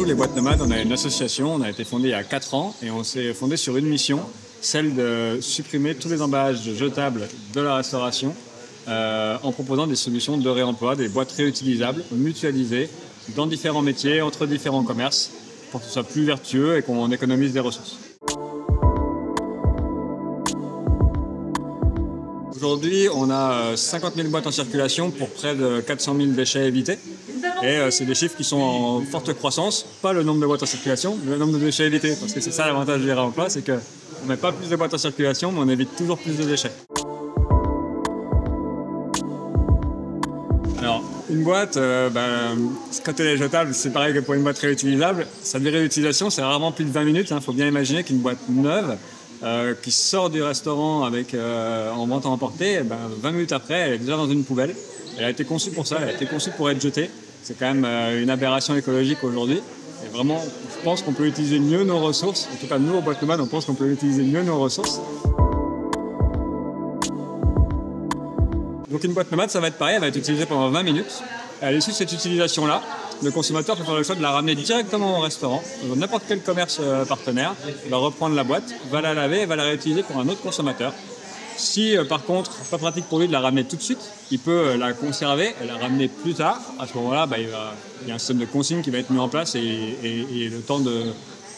Nous, les boîtes nomades, on a une association, on a été fondé il y a 4 ans et on s'est fondé sur une mission, celle de supprimer tous les emballages jetables de la restauration en proposant des solutions de réemploi, des boîtes réutilisables, mutualisées, dans différents métiers, entre différents commerces, pour que ce soit plus vertueux et qu'on économise des ressources. Aujourd'hui, on a 50 000 boîtes en circulation pour près de 400 000 déchets évités. Et c'est des chiffres qui sont en forte croissance, pas le nombre de boîtes en circulation, mais le nombre de déchets évités. Parce que c'est ça l'avantage du réemploi, c'est qu'on ne met pas plus de boîtes en circulation, mais on évite toujours plus de déchets. Alors, une boîte, quand elle est jetable, c'est pareil que pour une boîte réutilisable. Sa durée d'utilisation, c'est rarement plus de 20 minutes. Il faut bien imaginer qu'une boîte neuve, qui sort du restaurant en vente à emporter, 20 minutes après, elle est déjà dans une poubelle. Elle a été conçue pour ça, elle a été conçue pour être jetée. C'est quand même une aberration écologique aujourd'hui. Et vraiment, je pense qu'on peut utiliser mieux nos ressources. En tout cas, nous, au boîtes nomades, on pense qu'on peut utiliser mieux nos ressources. Donc une boîte nomade, ça va être pareil, elle va être utilisée pendant 20 minutes. À l'issue de cette utilisation-là, le consommateur peut faire le choix de la ramener directement au restaurant, dans n'importe quel commerce partenaire. Il va reprendre la boîte, va la laver et va la réutiliser pour un autre consommateur. Si par contre, c'est pas pratique pour lui de la ramener tout de suite, il peut la conserver et la ramener plus tard. À ce moment-là, il y a un système de consigne qui va être mis en place et le temps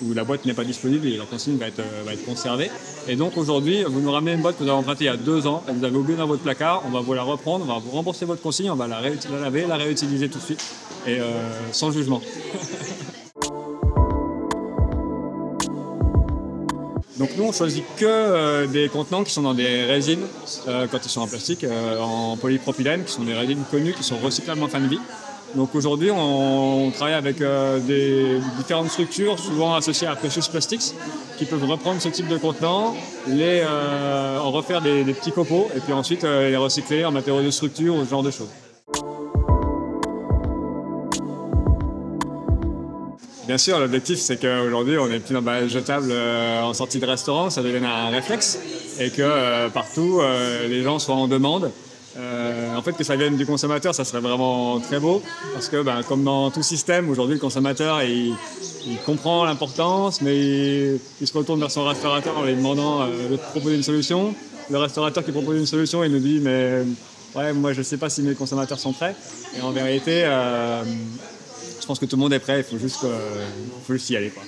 où la boîte n'est pas disponible, la consigne va être conservée. Et donc aujourd'hui, vous nous ramenez une boîte que vous avez empruntée il y a 2 ans, et vous avez oublié dans votre placard, on va vous la reprendre, on va vous rembourser votre consigne, on va la laver, la réutiliser tout de suite, et sans jugement. Donc nous, on choisit que des contenants qui sont dans des résines, quand ils sont en plastique, en polypropylène, qui sont des résines connues, qui sont recyclables en fin de vie. Donc aujourd'hui, on travaille avec des différentes structures, souvent associées à Precious Plastics, qui peuvent reprendre ce type de contenants, en refaire des petits copeaux, et puis ensuite les recycler en matériaux de structure ou ce genre de choses. Bien sûr, l'objectif, c'est qu'aujourd'hui, on n'est plus d'emballage jetable en sortie de restaurant, ça devienne un réflexe, et que partout, les gens soient en demande. En fait, que ça vienne du consommateur, ça serait vraiment très beau, parce que comme dans tout système, aujourd'hui, le consommateur, il comprend l'importance, mais il se retourne vers son restaurateur en lui demandant de proposer une solution. Le restaurateur qui propose une solution, il nous dit « mais ouais, moi, je ne sais pas si mes consommateurs sont prêts ». Et en vérité, je pense que tout le monde est prêt, il faut juste y aller, quoi.